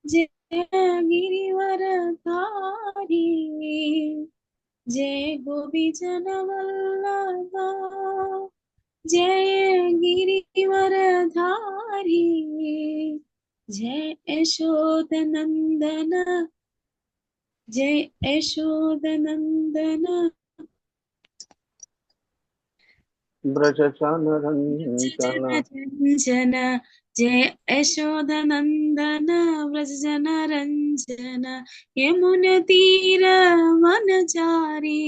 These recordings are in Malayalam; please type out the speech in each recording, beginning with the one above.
जय गिरिवरधारी जय गोपीजन वल्लभा जय गिरिवरधारी जय यशोदनंदन जय यशोदनंदन ब्रजचनरञ्जन जय यशोदनंदन व्रजजन रंजन यमुनतीर वनचारी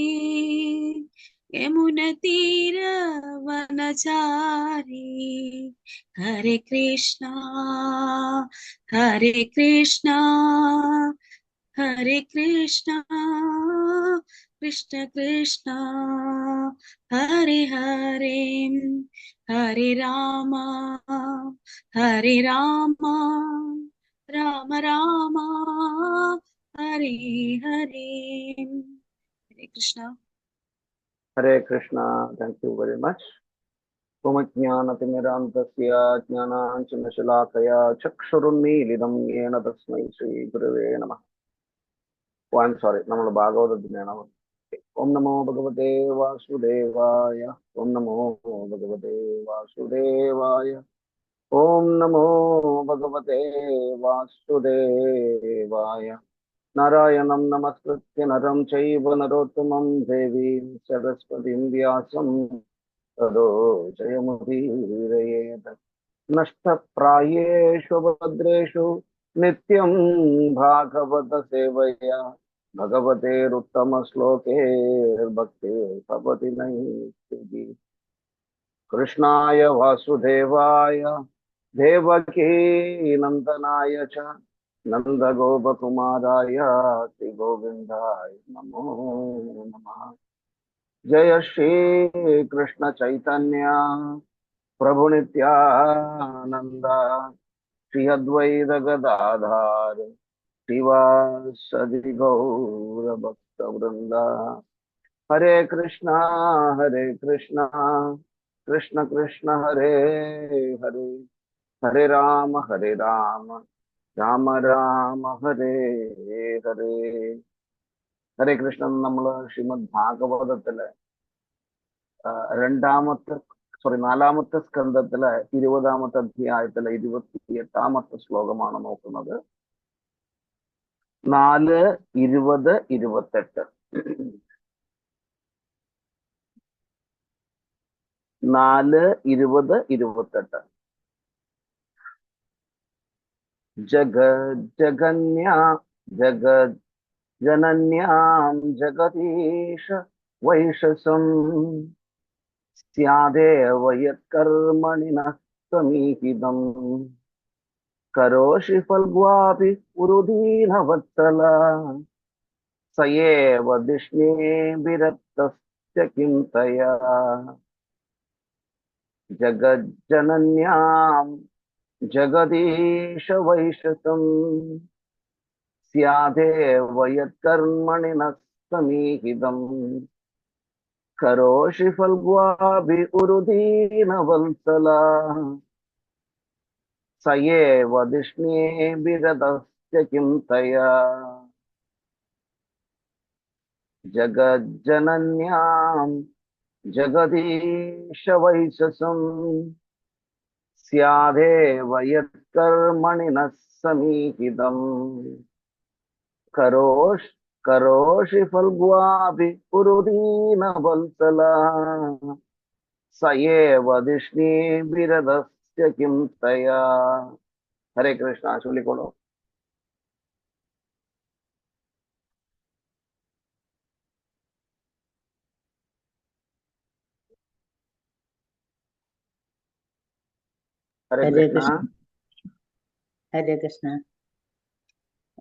यमुनतीर वनचारी Hare Krishna Hare Krishna Hare Krishna Krishna Krishna Hare Hare Hare Rama Rama Rama Hare Hare Hare Krishna Hare Krishna. Thank you very much. त्वमज्ञानतिमिरान्धस्य ज्ञानाञ्जनशलाकया चक्षुरुन्मीलितं येन तस्मै श्रीगुरवे नमः. Oh, I'm sorry. നമ്മൾ ഭാഗവതത്തിനാണ്. ഓം നമോ ഭഗവതേ വാസുദേവായ. ഓം നമോ ഭഗവതേ വാസുദേവായ. ഓം നമോ ഭഗവതേ വാസുദേവായ. നാരായണം നമസ്കൃത്യ നരം ചൈവ നരോത്തമം ദേവീം സരസ്വതീം വ്യാസം തതോ ജയമുദീരയേത്. നഷ്ടപ്രായേഷു ഭദ്രേഷു നിത്യം ഭാഗവത സേവയാ ഭഗവതേരുത്തമ ശ്ലോകേ ഭക്തി ഭവതി നൈതി. കൃഷ്ണായ വാസുദേവായ ദേവകീ നന്ദനായ ച നന്ദഗോപകുമാരായ ശ്രീ ഗോവിന്ദായ നമോ നമഃ. जय श्री कृष्ण चैतन्य प्रभु नित्यानंद श्री अद्वैत गदाधार श्रीवासदि गौर भक्त वृंद. हरे कृष्णा कृष्ण कृष्ण हरे हरे हरे राम राम राम हरे हरे. ഹരേ കൃഷ്ണൻ. നമ്മൾ ശ്രീമദ് ഭാഗവതത്തിലെ നാലാമത്തെ സ്കന്ധത്തിലെ 20-ാമത്തെ അധ്യായത്തിലെ 28-ാമത്തെ ശ്ലോകമാണ് നോക്കുന്നത്. 4, 20, 28. 4, 20, 28. ജഗത് जनन्यां जगदीश वैशसं स्यादेव यत्कर्मणि न समीहितं करोषि फल्ग्वापि उरुदीनवत्सला स एव दिष्णेभिरक्तस्य किं तया. जगज्जनन्यां जगदीश वैशसं स्यादेव यत्कर्मणि न समीहितं करोषि फल्ग्वापि उरुदीनवत्सला स एव दिष्णेभिरक्तस्य किं तया. जगज्जनन्यां जगदीश वैशसं स्यादेव यत्कर्मणि न समीहितं करोषि फल्ग्वापि उरुदीनवत्सला स एव दिष्णेभिरक्तस्य किं तया. हरे कृष्णा. चलिकोलो. हरे कृष्णा. हरे कृष्णा.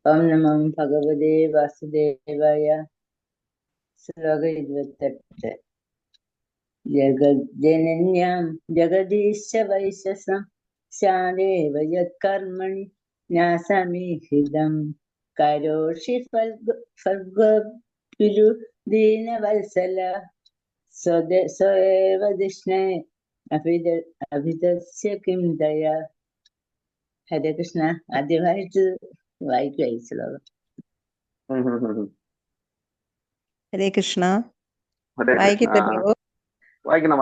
ओम नमो भगवते वासुदेवाय. श्लोक 28. जगज्जनन्यां जगदीश वैशसं स्यादेव यत्कर्मणि न समीहितं करोषि फल्गुरुदीनवत्सला स एव दिष्णे अभिदस्य किं दया. ഹരേ കൃഷ്ണ. ആദ്യമായിട്ട് വായിക്കുവായി ശ്ലോകം. ഹരേ കൃഷ്ണ. ഹരേ കൃഷ്ണ. വായിക്കട്ടല്ലോ. വായിക്കണം.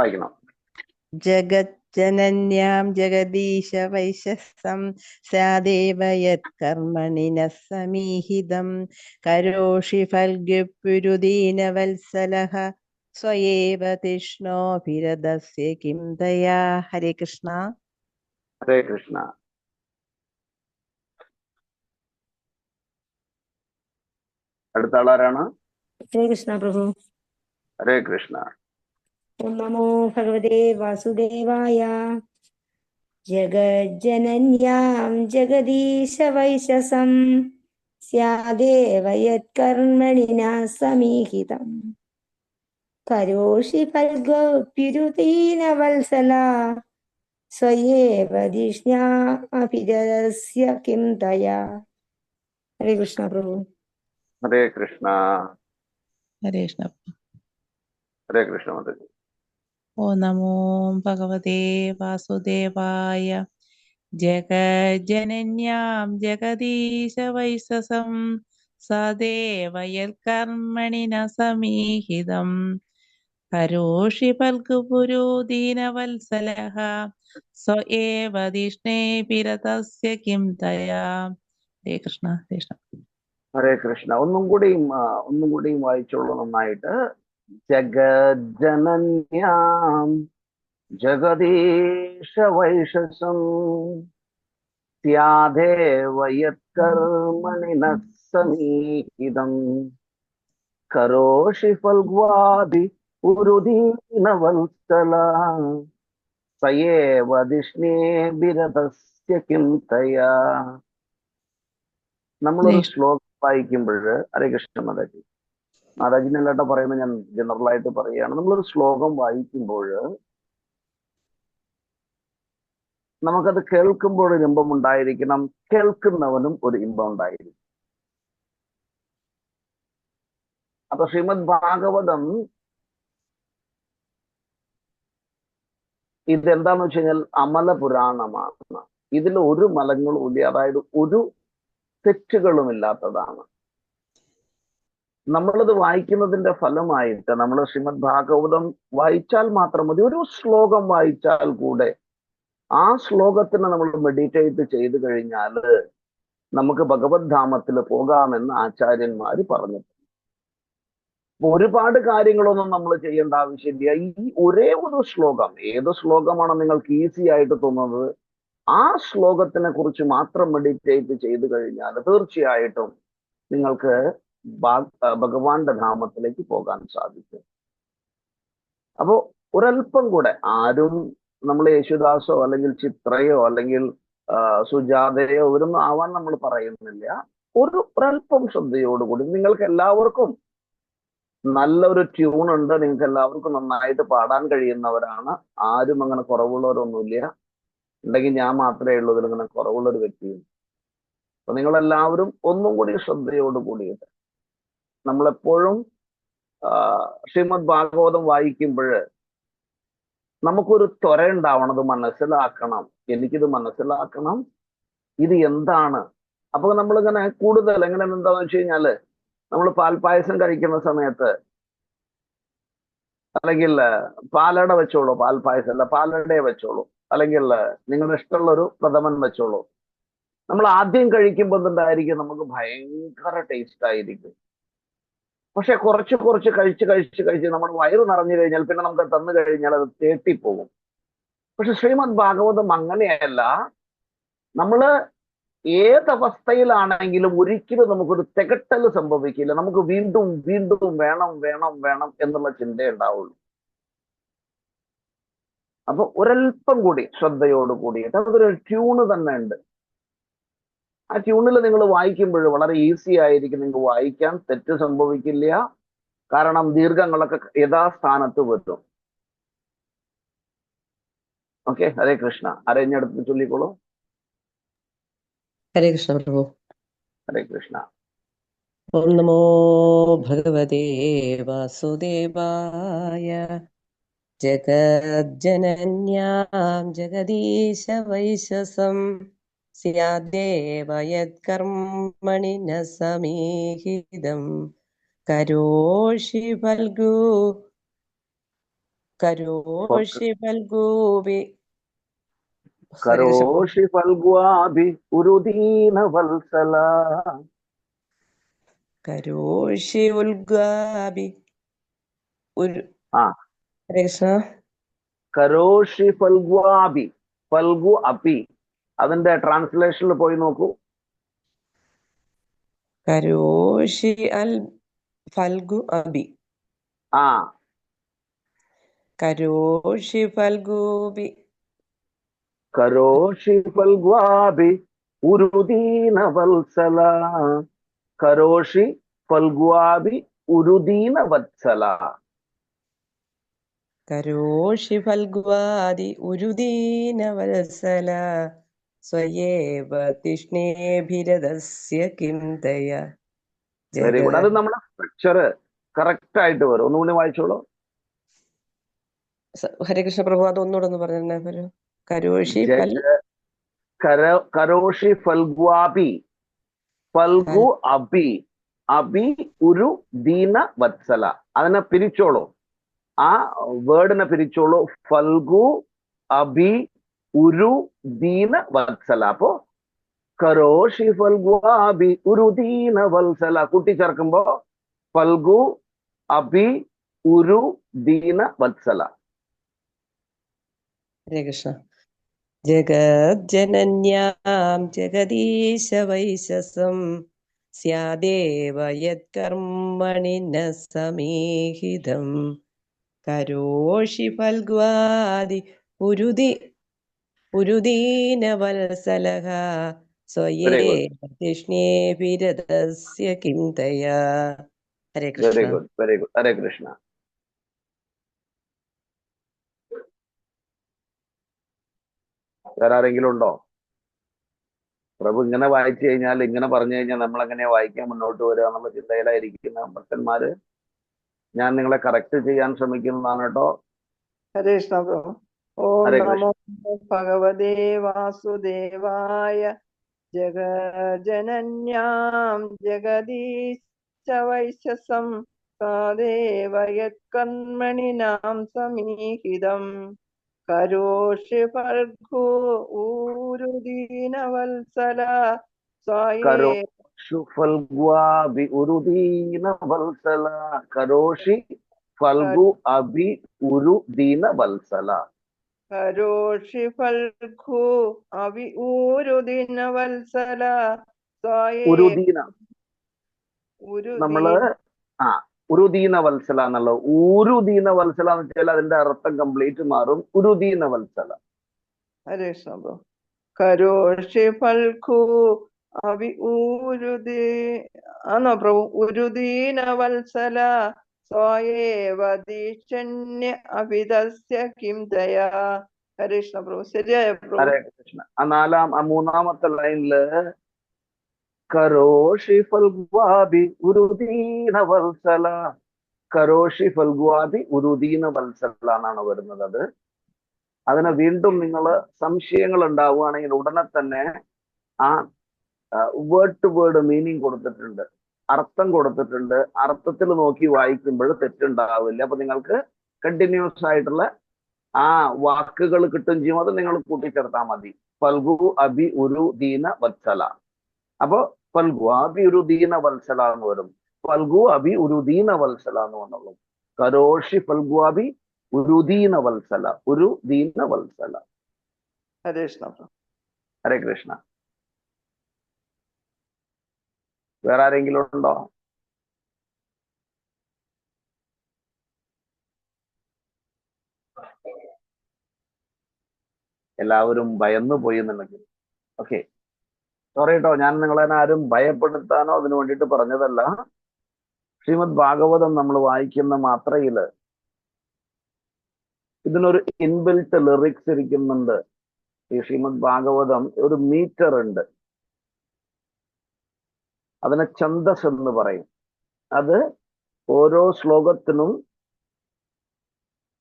ജഗജ്ജനന്യാം ജഗദീശ വൈശസം സ്യാദേവ യത്കർമ്മണി ന സമീഹിതം കരോഷി ഫൽഗുപുരുദീനവത്സലഃ സ്വയേവ തിഷ്ണോഭിരതസ്യ കിം ദയാ. ഹരേ കൃഷ്ണ. ഹരേ കൃഷ്ണ. അടുത്ത ആളാരാണ്? ഹരേ കൃഷ്ണ പ്രഭു. ഹരേ കൃഷ്ണ. ഓം നമോ ഭഗവതേ വാസുദേവായ. ജഗജ്ജനന്യാം ജഗദീശ വൈശസം സ്യാദേവ യത്കർമ്മണി ന സമീഹിതം കരോഷി ഫൽഗുപുരുദീന വത്സല സ്വയേവ ധിഷ്ണ്യാഭിരതസ്യ കിം ദയാ. ഹരേ കൃഷ്ണ പ്രഭു. ഹരേ കൃഷ്ണ. ഹരേ കൃഷ്ണ. ഹരേ കൃഷ്ണ മാതാജി. ഓ നമോ ഭഗവതേ വാസുദേവായ. ജഗജ്ജനന്യാം ജഗദീശ വൈശസം സദേവ യത്കർമ്മണി ന സമീഹിതം കരോഷി ഫൽഗുപുരുദീനവത്സലഃ സ്വയേവ ധിഷ്ണേഭിരതസ്യ കിം ദയാ. ഹരേ കൃഷ്ണ. ഹരേ കൃഷ്ണ. ഹരേ കൃഷ്ണ. ഒന്നും കൂടിയും വായിച്ചോളൂ നന്നായിട്ട്. ജഗജ്ജനന്യാം ജഗദീശ വൈശസം സ്യാദേവ യത്കർമ്മണി ന സമീഹിതം കരോഷി ഫൽഗ്വാദി ഉരുദീനവത്സല സയേവ ധിഷ്ണേഭിരതസ്യ കിം ദയാ. നമ്മളൊരു ശ്ലോകം വായിക്കുമ്പോൾ, ഹരേ കൃഷ്ണ മാതാജി, മാതാജിനല്ലാട്ടോ പറയുന്നത്, ഞാൻ ജനറൽ ആയിട്ട് പറയുകയാണ്. നമ്മളൊരു ശ്ലോകം വായിക്കുമ്പോൾ നമുക്കത് കേൾക്കുമ്പോൾ ഒരു ഇമ്പം ഉണ്ടായിരിക്കണം, കേൾക്കുന്നവനും ഒരു ഇമ്പം ഉണ്ടായിരിക്കും. അപ്പൊ ശ്രീമദ് ഭാഗവതം ഇതെന്താന്ന് വെച്ച് കഴിഞ്ഞാൽ അമല പുരാണമാണ്. ഇതിൽ ഒരു മലങ്ങളും ഇല്ല, അതായത് ഒരു തെറ്റുകളും ഇല്ലാത്തതാണ്. നമ്മളത് വായിക്കുന്നതിന്റെ ഫലമായിട്ട് നമ്മൾ ശ്രീമദ് ഭാഗവതം വായിച്ചാൽ മാത്രം മതി. ഒരു ശ്ലോകം വായിച്ചാൽ കൂടെ ആ ശ്ലോകത്തിന് നമ്മൾ മെഡിറ്റേറ്റ് ചെയ്തു കഴിഞ്ഞാൽ നമുക്ക് ഭഗവത് ധാമത്തിൽ പോകാമെന്ന് ആചാര്യന്മാര് പറഞ്ഞിട്ടുണ്ട്. അപ്പൊ ഒരുപാട് കാര്യങ്ങളൊന്നും നമ്മൾ ചെയ്യേണ്ട ആവശ്യമില്ല. ഈ ഒരേ ഒരു ശ്ലോകം, ഏത് ശ്ലോകമാണോ നിങ്ങൾക്ക് ഈസി ആയിട്ട് തോന്നുന്നത്, ആ ശ്ലോകത്തിനെ കുറിച്ച് മാത്രം മെഡിറ്റേറ്റ് ചെയ്തു കഴിഞ്ഞാൽ തീർച്ചയായിട്ടും നിങ്ങൾക്ക് ഭഗവാന്റെ ധാമത്തിലേക്ക് പോകാൻ സാധിക്കും. അപ്പോ ഒരല്പം കൂടെ, ആരും നമ്മൾ യേശുദാസോ അല്ലെങ്കിൽ ചിത്രയോ അല്ലെങ്കിൽ സുജാതയോ ഇവരൊന്നും ആവാൻ നമ്മൾ പറയുന്നില്ല. ഒരല്പം ശ്രദ്ധയോടുകൂടി, നിങ്ങൾക്ക് എല്ലാവർക്കും നല്ലൊരു ട്യൂൺ ഉണ്ട്, നിങ്ങൾക്ക് എല്ലാവർക്കും നന്നായിട്ട് പാടാൻ കഴിയുന്നവരാണ്, ആരും അങ്ങനെ കുറവുള്ളവരൊന്നുമില്ല. ഉണ്ടെങ്കിൽ ഞാൻ മാത്രമേ ഉള്ളൂ ഇതിലിങ്ങനെ കുറവുള്ളൊരു വ്യക്തിയും. അപ്പൊ നിങ്ങളെല്ലാവരും ഒന്നും കൂടി ശ്രദ്ധയോട് കൂടിയിട്ട്, നമ്മളെപ്പോഴും ശ്രീമദ് ഭാഗവതം വായിക്കുമ്പോൾ നമുക്കൊരു ത്വര ഉണ്ടാവണം, അത് മനസ്സിലാക്കണം, എനിക്കിത് മനസ്സിലാക്കണം, ഇത് എന്താണ്. അപ്പൊ നമ്മളിങ്ങനെ കൂടുതൽ എന്താന്ന് വെച്ച് കഴിഞ്ഞാല്, നമ്മൾ പാൽപ്പായസം കഴിക്കുന്ന സമയത്ത്, അല്ലെങ്കിൽ പാലട വെച്ചോളൂ, പാൽപ്പായസം അല്ല പാലടയെ വെച്ചോളൂ, അല്ലെങ്കിൽ നിങ്ങളുടെ ഇഷ്ടമുള്ള ഒരു പ്രഥമൻ വെച്ചോളൂ. നമ്മൾ ആദ്യം കഴിക്കുമ്പോൾ എന്തായിരിക്കും, നമുക്ക് ഭയങ്കര ടേസ്റ്റ് ആയിരിക്കും. പക്ഷെ കുറച്ച് കുറച്ച് കഴിച്ച് നമ്മുടെ വയറ് നിറഞ്ഞു കഴിഞ്ഞാൽ പിന്നെ നമുക്ക് തന്നു കഴിഞ്ഞാൽ അത് തേട്ടിപ്പോകും. പക്ഷെ ശ്രീമദ് ഭാഗവതം അങ്ങനെയല്ല. നമ്മള് ഏതവസ്ഥയിലാണെങ്കിലും ഒരിക്കലും നമുക്കൊരു തികട്ടൽ സംഭവിക്കില്ല. നമുക്ക് വീണ്ടും വീണ്ടും വേണം വേണം വേണം എന്നുള്ള ചിന്ത ഉണ്ടാവുള്ളൂ. അപ്പൊ ഒരല്പം കൂടി ശ്രദ്ധയോട് കൂടിയിട്ട്, അതൊരു ട്യൂണ് തന്നെ ഉണ്ട്. ആ ട്യൂണിൽ നിങ്ങൾ വായിക്കുമ്പോൾ വളരെ ഈസി ആയിരിക്കും നിങ്ങൾക്ക് വായിക്കാൻ, തെറ്റ് സംഭവിക്കില്ല. കാരണം ദീർഘങ്ങളൊക്കെ യഥാസ്ഥാനത്ത് വരും. ഓക്കെ, ഹരേ കൃഷ്ണ. അരഞ്ഞെടുത്ത് ചൊല്ലിക്കോളൂ. ഹരേ കൃഷ്ണ പ്രഭു. ഹരേ കൃഷ്ണ. ഓം നമോ ഭഗവതേ വാസുദേവായ. ജഗജ്ജനന്യാം ജഗദീശ വൈശസം സ്യാദേവ യത്കർമ്മണി ന സമീഹിതം കരോഷി ഫൽഗൂപി കരോഷി ഫൽഗ്വാഭി ഉരുദീന വത്സല. കരോഷി ഉൽഗാബി ഹരേ കൃഷ്ണ. കരോഷി ഫൽഗ്വാഭി, ഫൽഗു അപി, അതിന്റെ ട്രാൻസ്ലേഷനിൽ പോയി നോക്കൂ. കരോഷി ഫൽഗു അബി, കരോഷി ഫൽഗൂബി, കരോഷി ഫൽഗ്വാഭി ഉരുദീന വത്സല, കരോഷി ഫൽഗ്വാഭി ഉരുദീന വത്സല. കരോഷി ഫൽഗ്വാദി ഉരുദീന വത്സല സ്വയേവ തിഷ്ണേഭിരതസ്യ കിം ദയ. Very good. അത് നമ്മുടെ സ്ട്രക്ചർ കറക്റ്റ് ആയിട്ട് വരും. ഒന്നുകൂടി വായിച്ചോളൂ. ഹരേ കൃഷ്ണ പ്രഭു, അതൊന്നുകൂടെ ഒന്ന് പറഞ്ഞു. കരോഷി കരോഷി ഫൽഗ്വാബി, ഫൽഗു അബി, അബി ഉരു ദീന വത്സല. അതിനെ പിരിച്ചോളൂ, ആ വേർഡിനെ പിരിച്ചോളൂ. ഫൽഗു അബി ഉരു ദീന വത്സല. അപ്പോ കരോഷി ഫൽഗ്വാബി ഉരുദീന വത്സല കൂട്ടിച്ചേർക്കുമ്പോ ഫൽഗു അബി ഉരു ദീന വത്സല. ഹരേ കൃഷ്ണ. ജഗജ്ജനന്യാം ജഗദീശ വൈശസം സ്യാദേവ യത്കർമ്മണി ന സമീഹിതം കരോഷി ഫൽഗ്വാദി ഉരുദീന വത്സലഃ സ്വയേവ തിഷ്ണേഭിരതസ്യ കിം ദയാ. Hare Krishna. Very good, very good. Hare Krishna. വേറെ ആരെങ്കിലും ഉണ്ടോ? പ്രഭു ഇങ്ങനെ വായിച്ചു കഴിഞ്ഞാൽ, ഇങ്ങനെ പറഞ്ഞു കഴിഞ്ഞാൽ നമ്മൾ എങ്ങനെയാ വായിക്കാൻ മുന്നോട്ട് വരിക എന്നുള്ള ചിന്തയിലായിരിക്കുന്ന ഭക്തന്മാര്, ഞാൻ നിങ്ങളെ കറക്റ്റ് ചെയ്യാൻ ശ്രമിക്കുന്നതാണ് കേട്ടോ. ഹരേ കൃഷ്ണ പ്രഭു. ഓം ഹരേ നമോ ഭഗവതേ വാസുദേവായ. ജഗജനന്യാം ജഗദീശ വൈശസം സാദേവ യത്കർമ്മണി നാം സമീഹിതം കരോഷി ഫൽഗു ഊരുദീന വത്സല കരോഷി ഫൽഗ്വാബി ഉരുദീന വത്സല, കരോഷി ഫൽഗു അബി ഉരുദീന വത്സല. കരോഷി ഫൽഗു അബി ഊരുദീന വത്സല. ഉരുദീന നമ്മള് ഉരുദീന വത്സല എന്നുള്ളത്. ഊരുദീന വത്സല എന്ന് വെച്ചാൽ അതിന്റെ അർത്ഥം കംപ്ലീറ്റ് മാറും. ഉരുദീന വത്സല. ഹരേ കൃഷ്ണ പ്രഭു. കരോഷി ഫൽഗു അബി ആണോ പ്രഭു? ഉരുദീന വത്സല സ്വയേവ ദീക്ഷണ്യ അഭിതസ്യ കിം ദയാ. ഹരേ കൃഷ്ണ പ്രഭു. ശരിയായ പ്രഭു? ഹരേ കൃഷ്ണ. മൂന്നാമത്തെ ലൈനില് കരോഷി ഫൽഗ്വാബി ഉരുദീന വത്സല, കരോഷി ഫൽഗ്വാബി ഉരുദീന വത്സല എന്നാണ് വരുന്നത്. അത് അതിനെ വീണ്ടും നിങ്ങൾ സംശയങ്ങൾ ഉണ്ടാവുകയാണെങ്കിൽ ഉടനെ തന്നെ ആ വേർഡ് ടു വേർഡ് മീനിങ് കൊടുത്തിട്ടുണ്ട്, അർത്ഥം കൊടുത്തിട്ടുണ്ട്. അർത്ഥത്തിൽ നോക്കി വായിക്കുമ്പോൾ തെറ്റുണ്ടാവില്ല. അപ്പൊ നിങ്ങൾക്ക് കണ്ടിന്യൂസ് ആയിട്ടുള്ള ആ വാക്കുകൾ കിട്ടും ചെയ്യും. അത് നിങ്ങൾ കൂട്ടിച്ചേർത്താൽ മതി. ഫൽഗു അബി ഉരുദീന വത്സല. അപ്പൊ ഫൽഗു അബി ഉരുദീന വത്സല എന്ന് വരും. ഫൽഗു അബി ഉരുദീന വത്സല എന്ന് വന്നുള്ളൂ. കരോഷി ഫൽഗു അബി ഉരുദീന വത്സല, ഉരുദീന വത്സല. ഹരേ കൃഷ്ണ. ഹരേ കൃഷ്ണ. വേറെ ആരെങ്കിലും ഉണ്ടോ? എല്ലാവരും ഭയന്നു പോയി എന്നുണ്ടെങ്കിൽ ഓക്കെ, സോറി കേട്ടോ. ഞാൻ നിങ്ങളെ ആരും ഭയപ്പെടുത്താനോ അതിനു വേണ്ടിയിട്ട് പറഞ്ഞതല്ല. ശ്രീമദ് ഭാഗവതം നമ്മൾ വായിക്കുന്ന മാത്രയില് ഇതിനൊരു ഇൻബിൽറ്റ് ലിറിക്സ് ഇരിക്കുന്നുണ്ട്. ഈ ശ്രീമദ് ഭാഗവതം ഒരു മീറ്റർ ഉണ്ട്, അതിനെ ഛന്ദസ് എന്ന് പറയും. അത് ഓരോ ശ്ലോകത്തിനും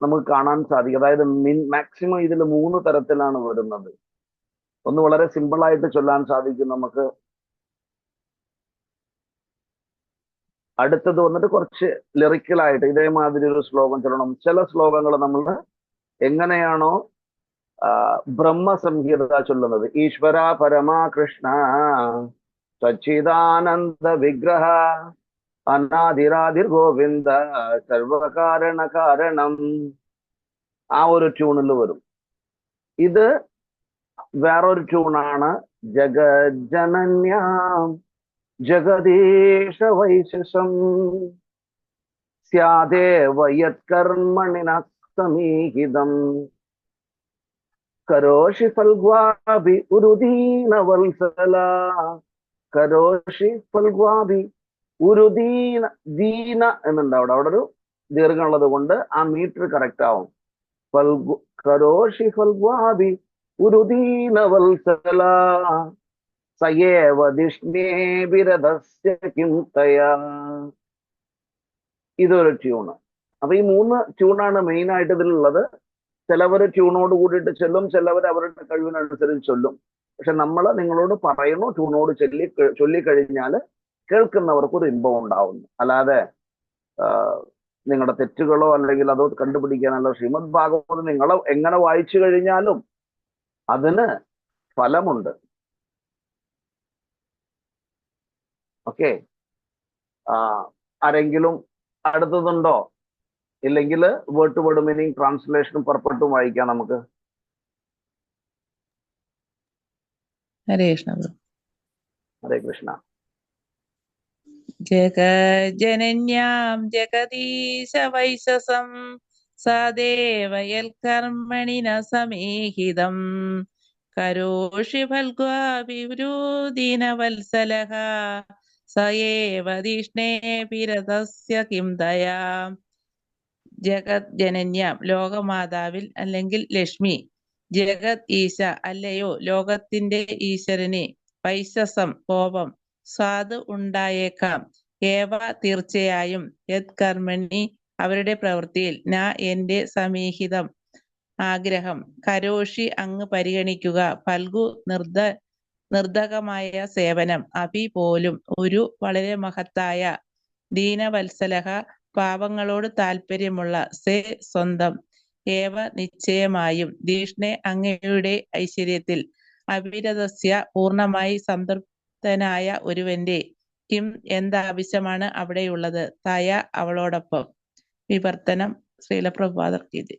നമുക്ക് കാണാൻ സാധിക്കും. അതായത് മാക്സിമം ഇതിൽ 3 തരത്തിലാണ് വരുന്നത്. ഒന്ന് വളരെ സിമ്പിളായിട്ട് ചൊല്ലാൻ സാധിക്കും നമുക്ക്. അടുത്തത് വന്നിട്ട് കുറച്ച് ലിറിക്കലായിട്ട് ഇതേമാതിരി ഒരു ശ്ലോകം ചൊല്ലണം. ചില ശ്ലോകങ്ങൾ നമ്മൾ എങ്ങനെയാണോ ബ്രഹ്മസംഹിത ചൊല്ലുന്നത്, ഈശ്വര പരമാ കൃഷ്ണ സച്ചിദാനന്ദ വിഗ്രഹ അനാദിരാദിർ ഗോവിന്ദ സർവകാരണ കാരണം, ആ ഒരു ട്യൂണിൽ വരും. ഇത് വേറൊരു ട്യൂണാണ്. ജഗജ്ജനന്യാം ജഗദീശ വൈശസം സ്യാദേവ യത്കർമ്മണിനക്തമീഹിതം കരോഷി ഫൽഗ്വാഭി ഉരുദീന വത്സല. കരോഷി ഫൽഗ്വാഭി ഉരുദീന, ദീന എന്നുണ്ട് അവിടെ ഒരു ദീർഘമുള്ളത് കൊണ്ട് ആ മീറ്റർ കറക്റ്റ് ആവും. കരോഷി ഫൽഗ്വാഭി ഉരുദീന വത്സല സയേവ ദിഷ്ണേ വിരദസ്യ കിം തയാ. ഇതൊരു ട്യൂണ്. അപ്പൊ ഈ 3 ട്യൂണാണ് മെയിൻ ആയിട്ട് ഇതിലുള്ളത്. ചിലവര് ട്യൂണോട് കൂടിയിട്ട് ചൊല്ലും, ചിലവർ അവരുടെ കഴിവിനനുസരിച്ച് ചൊല്ലും. പക്ഷെ നമ്മൾ നിങ്ങളോട് പറയുന്നു, ട്യൂണോട് ചൊല്ലിക്കഴിഞ്ഞാൽ കേൾക്കുന്നവർക്ക് ഒരു ഇമ്പം ഉണ്ടാവുന്നു. അല്ലാതെ നിങ്ങളുടെ തെറ്റുകളോ അല്ലെങ്കിൽ അതോ കണ്ടുപിടിക്കാനല്ല. ശ്രീമദ് ഭാഗവതം നിങ്ങൾ എങ്ങനെ വായിച്ചു കഴിഞ്ഞാലും അതിന് ഫലമുണ്ട്. ഓക്കെ, ആരെങ്കിലും അടുത്തതുണ്ടോ? ഇല്ലെങ്കിൽ വേർഡ് ടു വേർഡ് മീനിങ് ട്രാൻസ്ലേഷനും പർപ്പട്ടും വായിക്കാം നമുക്ക്. ഹരേ കൃഷ്ണ. ഹരേ കൃഷ്ണ. ജഗജ്ജനന്യാം ജഗദീശ വൈശസം സദേവയൽകർമ്മണി ന സമേഹിതം കരോഷി ഫൽഗ്വാഭിവൃദിന വത്സലഃ സയേവ ദിഷ്ണേ പിരതസ്യ കിം ദയാ. ജഗത് ജനന്യാം ലോകമാതാവിൽ അല്ലെങ്കിൽ ലക്ഷ്മി, ജഗത് ഈശ അല്ലയോ ലോകത്തിന്റെ ഈശ്വരനെ, വൈശസം കോപം, സ്വാദ് ഉണ്ടായേക്കാം, ഏവ തീർച്ചയായും, യത് കർമ്മണി അവരുടെ പ്രവൃത്തിയിൽ, ന എന്റെ സമീഹിതം ആഗ്രഹം, കരോഷി അങ്ങ് പരിഗണിക്കുക, ഫൽഗു നിർദ്ധകമായ സേവനം, അഭി പോലും ഒരു വളരെ മഹത്തായ, ദീനവത്സലഹ പാവങ്ങളോട് താല്പര്യമുള്ള, സേ സ്വന്തം, ഏവ നിശ്ചയമായും, ദീഷ്ണെ അങ്ങയുടെ ഐശ്വര്യത്തിൽ, അവിരതസ്യ പൂർണ്ണമായി സംതൃപ്തനായ ഒരുവന്റെ, കിം എന്താവശ്യമാണ് അവിടെയുള്ളത്, തയ അവളോടൊപ്പം. വിവർത്തനം ശ്രീല പ്രഭുപാദർക്കിത്.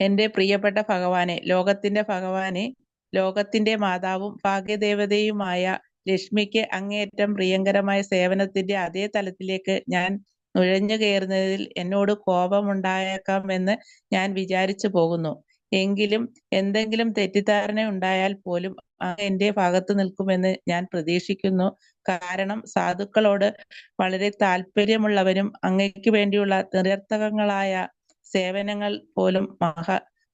എന്റെ പ്രിയപ്പെട്ട ഭഗവാനെ, ലോകത്തിന്റെ ഭഗവാനെ, ലോകത്തിന്റെ മാതാവും ഭാഗ്യദേവതയുമായ ലക്ഷ്മിക്ക് അങ്ങേയറ്റം പ്രിയങ്കരമായ സേവനത്തിന്റെ അതേ തലത്തിലേക്ക് ഞാൻ നുഴഞ്ഞു കയറുന്നതിൽ എന്നോട് കോപമുണ്ടായേക്കാമെന്ന് ഞാൻ വിചാരിച്ചു പോകുന്നു. എങ്കിലും എന്തെങ്കിലും തെറ്റിദ്ധാരണ ഉണ്ടായാൽ പോലും എന്റെ ഭാഗത്ത് നിൽക്കുമെന്ന് ഞാൻ പ്രതീക്ഷിക്കുന്നു. കാരണം സാധുക്കളോട് വളരെ താല്പര്യമുള്ളവനും അങ്ങയ്ക്ക് വേണ്ടിയുള്ള നിരർത്ഥകങ്ങളായ സേവനങ്ങൾ പോലും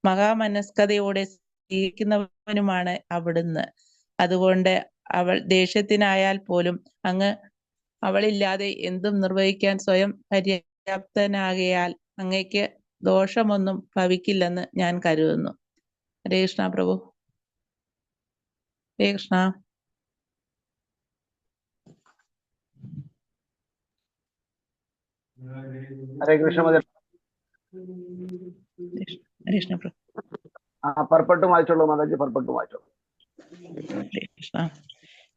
മഹാമനസ്കതയോടെ സ്വീകരിക്കുന്നവനുമാണ് അവിടുന്ന്. അതുകൊണ്ട് അവൾ ദേഷ്യത്തിനായാൽ പോലും അങ്ങ് അവളില്ലാതെ എന്തും നിർവഹിക്കാൻ സ്വയം പര്യാപ്തനാകയാൽ അങ്ങയ്ക്ക് ദോഷമൊന്നും ഭവിക്കില്ലെന്ന് ഞാൻ കരുതുന്നു. ഹരേ കൃഷ്ണ പ്രഭു. ഹരേ കൃഷ്ണ. ഹരേ കൃഷ്ണ. ഹരേ കൃഷ്ണ പ്രഭു. പർപ്പട്ടും വായിച്ചോളൂ മാതാജി, പർപ്പട്ടും വായിച്ചോളൂ. ഹരേ കൃഷ്ണ.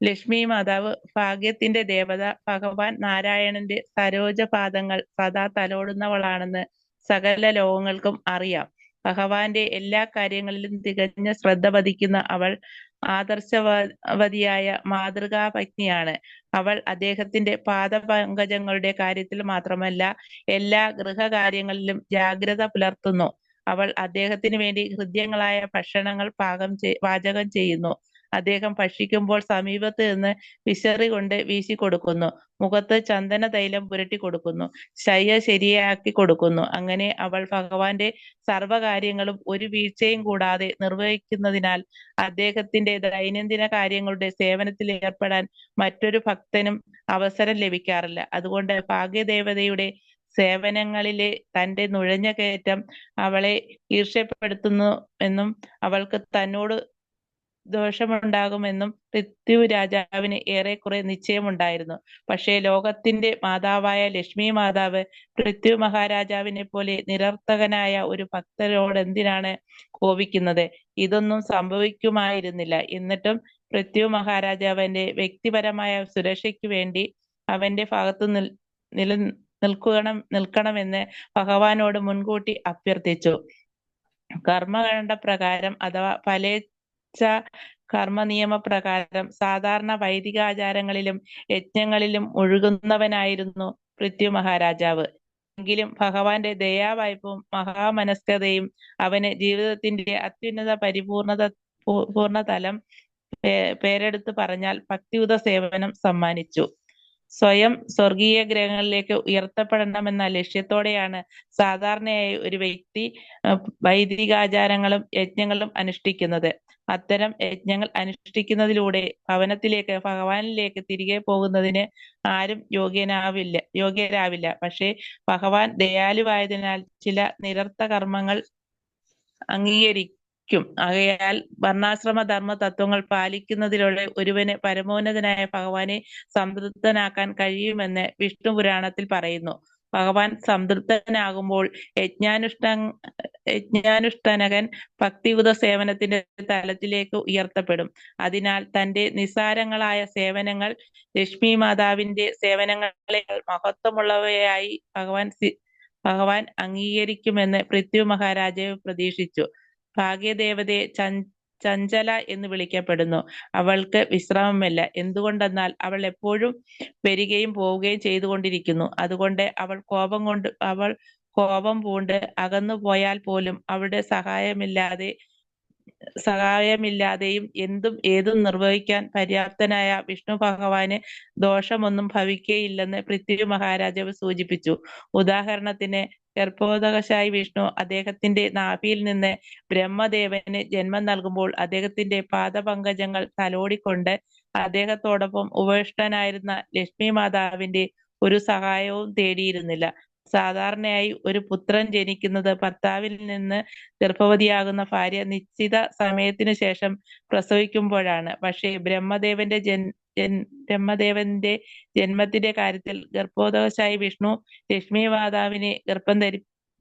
ലക്ഷ്മി മാതാവ്, ഭാഗ്യത്തിന്റെ ദേവത, ഭഗവാൻ നാരായണന്റെ സരോജപാദങ്ങൾ സദാ തലോടുന്നവളാണെന്ന് സകല ലോകങ്ങൾക്കും അറിയാം. ഭഗവാന്റെ എല്ലാ കാര്യങ്ങളിലും തികഞ്ഞ ശ്രദ്ധ പതിക്കുന്ന അവൾ ആദർശവതിയായ മാതൃകാ പത്നിയാണ്. അവൾ അദ്ദേഹത്തിന്റെ പാദപങ്കജങ്ങളുടെ കാര്യത്തിൽ മാത്രമല്ല എല്ലാ ഗൃഹകാര്യങ്ങളിലും ജാഗ്രത പുലർത്തുന്നു. അവൾ അദ്ദേഹത്തിന് വേണ്ടി ഹൃദ്യങ്ങളായ ഭക്ഷണങ്ങൾ പാചകം ചെയ്യുന്നു. അദ്ദേഹം ഭക്ഷിക്കുമ്പോൾ സമീപത്ത് നിന്ന് വിശറി കൊണ്ട് വീശിക്കൊടുക്കുന്നു. മുഖത്ത് ചന്ദന തൈലം പുരട്ടി കൊടുക്കുന്നു. ശയ്യ ശരിയാക്കി കൊടുക്കുന്നു. അങ്ങനെ അവൾ ഭഗവാന്റെ സർവകാര്യങ്ങളും ഒരു വീഴ്ചയും കൂടാതെ നിർവഹിക്കുന്നതിനാൽ അദ്ദേഹത്തിന്റെ ദൈനംദിന കാര്യങ്ങളുടെ സേവനത്തിൽ ഏർപ്പെടാൻ മറ്റൊരു ഭക്തനും അവസരം ലഭിക്കാറില്ല. അതുകൊണ്ട് ഭാഗ്യദേവതയുടെ സേവനങ്ങളിലെ തന്റെ നുഴഞ്ഞ കയറ്റം അവളെ ഈർഷ്യപ്പെടുത്തുന്നു എന്നും അവൾക്ക് തന്നോട് ദോഷമുണ്ടാകുമെന്നും പൃഥ്വി രാജാവിന് ഏറെക്കുറെ നിശ്ചയമുണ്ടായിരുന്നു. പക്ഷേ ലോകത്തിന്റെ മാതാവായ ലക്ഷ്മി മാതാവ് പൃഥ്വി മഹാരാജാവിനെ പോലെ നിരർത്ഥകനായ ഒരു ഭക്തരോടെന്തിനാണ് കോപിക്കുന്നത്? ഇതൊന്നും സംഭവിക്കുമായിരുന്നില്ല. എന്നിട്ടും പൃഥ്വി മഹാരാജാവിന്റെ വ്യക്തിപരമായ സുരക്ഷയ്ക്ക് വേണ്ടി അവന്റെ ഭാഗത്ത് നിൽക്കണമെന്ന് ഭഗവാനോട് മുൻകൂട്ടി അഭ്യർത്ഥിച്ചു. കർമ്മകാണ്ഡ പ്രകാരം അഥവാ ഫലേച്ഛ കർമ്മ നിയമപ്രകാരം സാധാരണ വൈദികാചാരങ്ങളിലും യജ്ഞങ്ങളിലും ഒഴുകുന്നവനായിരുന്നു പൃഥ്വി മഹാരാജാവ്. എങ്കിലും ഭഗവാന്റെ ദയാവായ്പും മഹാമനസ്കതയും അവന് ജീവിതത്തിന്റെ അത്യുന്നത പൂർണ്ണതലം പേരെടുത്ത് പറഞ്ഞാൽ ഭക്തിയുത സേവനം സമ്മാനിച്ചു. സ്വയം സ്വർഗീയ ഗ്രഹങ്ങളിലേക്ക് ഉയർത്തപ്പെടണമെന്ന ലക്ഷ്യത്തോടെയാണ് സാധാരണയായി ഒരു വ്യക്തി വൈദികാചാരങ്ങളും യജ്ഞങ്ങളും അനുഷ്ഠിക്കുന്നത്. അത്തരം യജ്ഞങ്ങൾ അനുഷ്ഠിക്കുന്നതിലൂടെ ഭഗവാനിലേക്ക് തിരികെ പോകുന്നതിന് ആരും യോഗ്യരാവില്ല. പക്ഷേ ഭഗവാൻ ദയാലുവായതിനാൽ ചില നിരർത്ഥ കർമ്മങ്ങൾ അംഗീകരിക്കും. ആകയാൽ വർണ്ണാശ്രമ ധർമ്മ തത്വങ്ങൾ പാലിക്കുന്നതിലൂടെ ഒരുവന് പരമോന്നതനായ ഭഗവാനെ സംതൃപ്തനാക്കാൻ കഴിയുമെന്ന് വിഷ്ണു പുരാണത്തിൽ പറയുന്നു. ഭഗവാൻ സംതൃപ്തനാകുമ്പോൾ യജ്ഞാനുഷ്ഠാനകൻ ഭക്തിയുത സേവനത്തിന്റെ തലത്തിലേക്ക് ഉയർത്തപ്പെടും. അതിനാൽ തന്റെ നിസ്സാരങ്ങളായ സേവനങ്ങൾ ലക്ഷ്മി മാതാവിന്റെ സേവനങ്ങളെക്കാൾ മഹത്വമുള്ളവയായി ഭഗവാൻ അംഗീകരിക്കുമെന്ന് പൃഥ്വി മഹാരാജാവ് പ്രതീക്ഷിച്ചു. ഭാഗ്യദേവതയെ ചഞ്ചല എന്ന് വിളിക്കപ്പെടുന്നു. അവൾക്ക് വിശ്രമമില്ല. എന്തുകൊണ്ടെന്നാൽ അവൾ എപ്പോഴും വരികയും പോവുകയും ചെയ്തുകൊണ്ടിരിക്കുന്നു. അതുകൊണ്ട് അവൾ കോപം പൂണ്ട് അകന്നു പോയാൽ പോലും അവളുടെ സഹായമില്ലാതെയും എന്തും ഏതും നിർവഹിക്കാൻ പര്യാപ്തനായ വിഷ്ണു ഭഗവാന് ദോഷമൊന്നും ഭവിക്കുകയില്ലെന്ന് പൃഥ്വി മഹാരാജാവ് സൂചിപ്പിച്ചു. ഉദാഹരണത്തിന് ഗർഭോദകശായി വിഷ്ണു അദ്ദേഹത്തിന്റെ നാഭിയിൽ നിന്ന് ബ്രഹ്മദേവന് ജന്മം നൽകുമ്പോൾ അദ്ദേഹത്തിന്റെ പാദപങ്കജങ്ങൾ തലോടിക്കൊണ്ട് അദ്ദേഹത്തോടൊപ്പം ഉപവിഷ്ടനായിരുന്ന ലക്ഷ്മി മാതാവിന്റെ ഒരു സഹായവും തേടിയിരുന്നില്ല. സാധാരണയായി ഒരു പുത്രൻ ജനിക്കുന്നത് ഭർത്താവിൽ നിന്ന് ഗർഭവതിയാകുന്ന ഭാര്യ നിശ്ചിത സമയത്തിനു ശേഷം പ്രസവിക്കുമ്പോഴാണ്. പക്ഷേ ബ്രഹ്മദേവന്റെ ജന്മത്തിന്റെ കാര്യത്തിൽ ഗർഭോദകശായി വിഷ്ണു ലക്ഷ്മി മാതാവിനെ ഗർഭം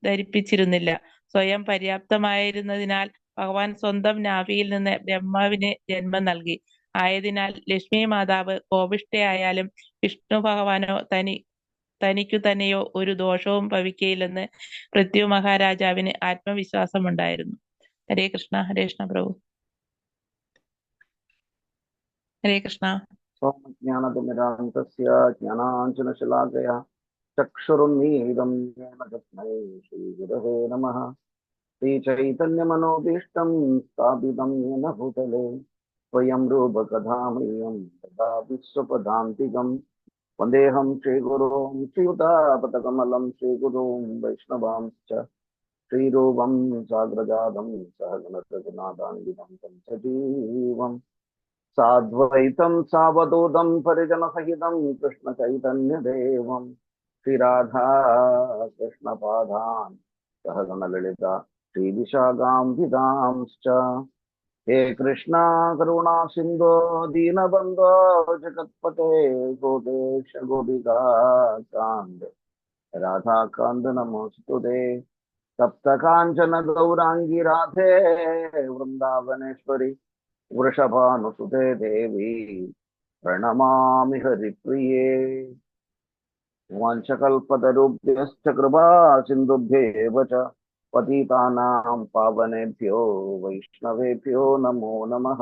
ധരിപ്പിച്ചിരുന്നില്ല. സ്വയം പര്യാപ്തമായിരുന്നതിനാൽ ഭഗവാൻ സ്വന്തം നാഭിയിൽ നിന്ന് ബ്രഹ്മാവിന് ജന്മം നൽകി. ആയതിനാൽ ലക്ഷ്മി മാതാവ് കോപിഷ്ഠയായാലും വിഷ്ണു ഭഗവാനോ തനിക്കു തന്നെയോ ഒരു ദോഷവും ഭവിക്കയില്ലെന്ന് പൃഥ്വി മഹാരാജാവിന് ആത്മവിശ്വാസമുണ്ടായിരുന്നു. ഹരേ കൃഷ്ണ. ഹരേ കൃഷ്ണ പ്രഭു. ഹരേ കൃഷ്ണ. ജ്ഞാനതിമിരാന്തസ്യ ജ്ഞാനാഞ്ജനശലാകയാ ചക്ഷുരുന്മീലിതം യേന തസ്മൈ ശ്രീഗുരവേ നമഃ. ശ്രീചൈതന്യമനോഭീഷ്ടം സ്ഥാപിതം യേന ഭൂതലേ സ്വയം രൂപകഥാമയം തഥാ വിശ്വപദാന്തികം വന്ദേഹം ശ്രീഗുരും ശ്രീയുതാപതകമലം ശ്രീഗുരും വൈഷ്ണവാംശ്ച ശ്രീരൂപം സാഗ്രജാതം സഹഗണരഘുനാഥാന്വിതം तं സജീവം സാദ്വൈതം സാവധൂതം പരിജനസഹിതം കൃഷ്ണചൈതന്യദേവം ശ്രീരാധാ കൃഷ്ണപാദാൻ സഹഗണലളിത ശ്രീവിശാഖാംബികാംശ്ച. ഹേ കൃഷ്ണ കരുണാ സിന്ധോ ദീനബന്ധോ ജഗത്പതേ ഗോപേശ ഗോപികാന്ത രാധാകാന്ത നമോസ്തുതേ. സപ്തകാഞ്ചന ഗൗരാംഗി രാധേ വൃന്ദാവനേശ്വരി വൃഷഭാനുസുതേ ദേവി പ്രണമാമി ഹരിപ്രിയേ. വാഞ്ചകൽപതരുഭ്യശ്ച കൃപാ സിന്ധുഭ്യേവ ച പതിതാനാം പാവനേഭ്യോ വൈഷ്ണവേഭ്യോ നമോ നമഃ.